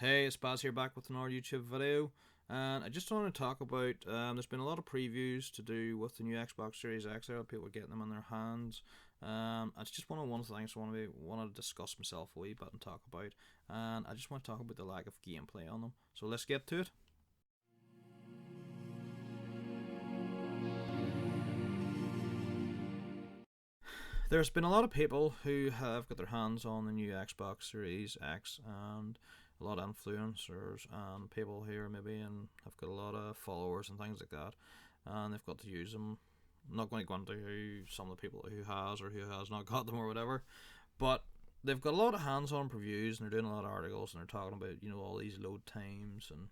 Hey, it's Baz here back with another YouTube video, and I just want to talk about. There's been a lot of previews to do with the new Xbox Series X. There, people are getting them in their hands. It's just one of the things I want to discuss myself a wee bit and talk about, and I just want to talk about the lack of gameplay on them. So let's get to it. There's been a lot of people who have got their hands on the new Xbox Series X, and a lot of influencers and people here maybe and have got a lot of followers and things like that, and they've got to use them. I'm not going to go into who some of the people who has or who has not got them or whatever, but they've got a lot of hands-on previews and they're doing a lot of articles and they're talking about all these load times, and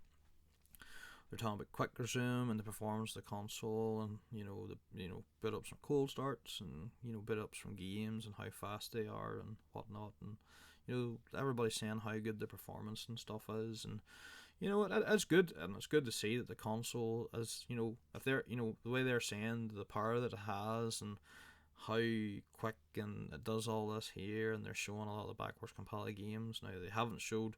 they're talking about quick resume and the performance of the console, and the bit ups from cold starts, and bit ups from games and how fast they are and whatnot, and everybody's saying how good the performance and stuff is, and it's good, and it's good to see that the console is, if they're, the way they're saying the power that it has and how quick and it does all this here, and they're showing a lot of the backwards compatible games. Now they haven't showed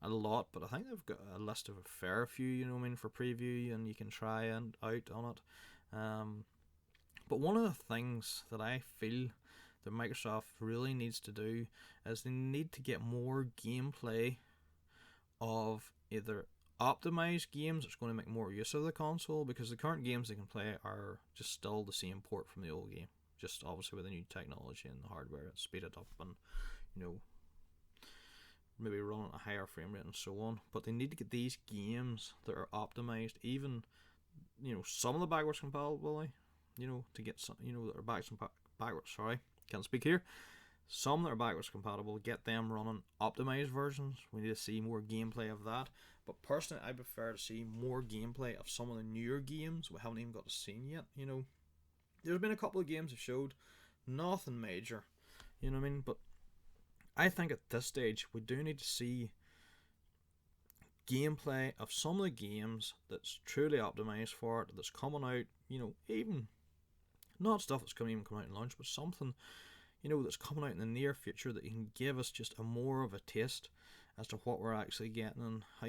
a lot, but I think they've got a list of a fair few, for preview, and you can try and out on it. But one of the things that I feel that Microsoft really needs to do is they need to get more gameplay of either optimized games that's going to make more use of the console, because the current games they can play are just still the same port from the old game, just obviously with the new technology and the hardware, it speed it up and maybe run at a higher frame rate and so on. But they need to get these games that are optimized, even some of the backwards compatibility, to get some, that are backwards. Sorry, can't speak here. Some that are backwards compatible, get them running optimized versions. We need to see more gameplay of that. But personally, I prefer to see more gameplay of some of the newer games we haven't even got to see yet. There's been a couple of games that showed, nothing major. You know what I mean? But I think at this stage we do need to see gameplay of some of the games that's truly optimized for it, that's coming out, even not stuff that's coming out in launch, but something, that's coming out in the near future that you can give us just a more of a taste as to what we're actually getting, and how,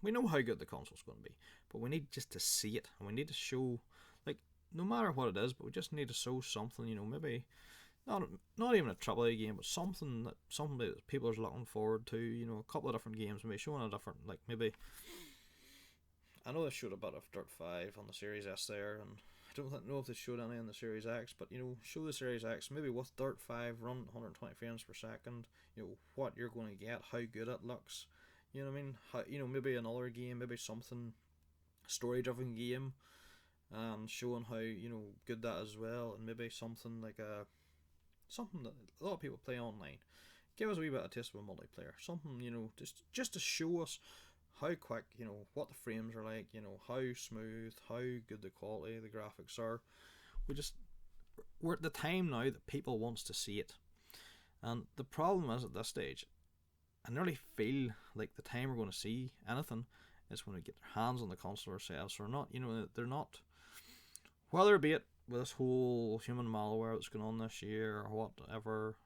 we know how good the console's going to be, but we need just to see it, and we need to show, like, no matter what it is, but we just need to show something, maybe not even a AAA game, but something that people are looking forward to. A couple of different games, maybe showing a different, like, maybe I know they showed a bit of Dirt 5 on the Series S there, and I don't know if they showed any on the Series X, but show the Series X maybe with Dirt 5 run 120 frames per second. What you're going to get, how good it looks. You know what I mean? How, maybe another game, maybe something story-driven game, and showing how good that is as well, and maybe something like something that a lot of people play online. Give us a wee bit of taste of a multiplayer. Something, just to show us how quick, what the frames are like, how smooth, how good the quality of the graphics are. We're at the time now that people wants to see it. And the problem is, at this stage, I nearly feel like the time we're going to see anything is when we get their hands on the console ourselves, or not. They're not, whether it be it with this whole human malware that's going on this year or whatever,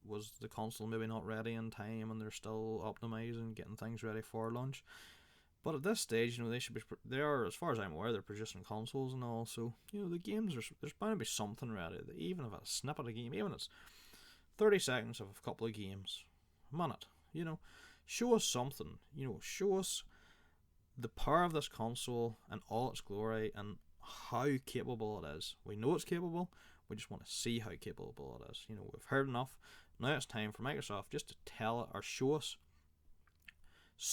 was the console maybe not ready in time and they're still optimizing, getting things ready for launch. But at this stage, they are, as far as I'm aware, they're producing consoles and all, so, the games, there's bound to be something ready, even if it's a snippet of a game, even if it's 30 seconds of a couple of games, a minute, show us something, show us the power of this console and all its glory, and how capable it is. We know it's capable, we just want to see how capable it is. We've heard enough. Now it's time for Microsoft just to tell it or show us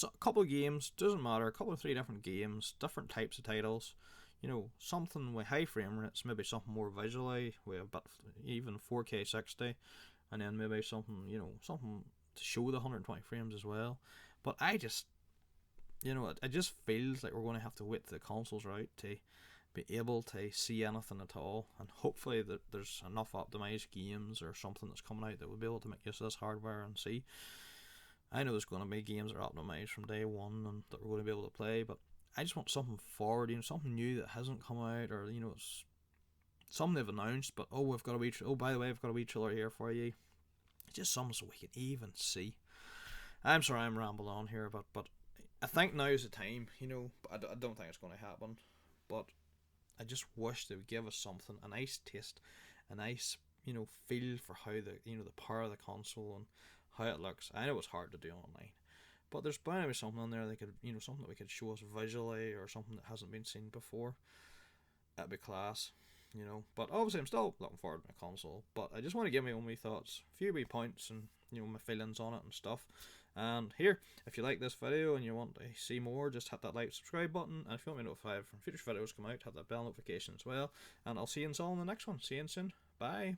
a couple of games, doesn't matter, a couple of 3 different games, different types of titles, something with high frame rates, maybe something more visually, with a bit, even 4K 60, and then maybe something, something to show the 120 frames as well. But it just feels like we're going to have to wait till the consoles are out to be able to see anything at all, and hopefully that there's enough optimized games or something that's coming out that will be able to make use of this hardware and see. I know there's going to be games that are optimized from day one and that we're going to be able to play, but I just want something forward, something new that hasn't come out, or it's something they've announced, but by the way, I've got a wee trailer here for you. It's just something so we can even see. I'm sorry I'm rambling on here, but I think now's the time, but I don't think it's going to happen. But I just wish they would give us something, a nice taste, a nice, feel for how the power of the console and how it looks. I know it's hard to do online, but there's bound to be something on there they could, something that we could show us visually or something that hasn't been seen before. That'd be class, But obviously, I'm still looking forward to my console. But I just want to give my own wee thoughts, a few wee points, and my feelings on it and stuff. And here, if you like this video and you want to see more, just hit that like, subscribe button. And if you want to be notified from future videos come out, hit that bell notification as well. And I'll see you all in the next one. See you soon. Bye.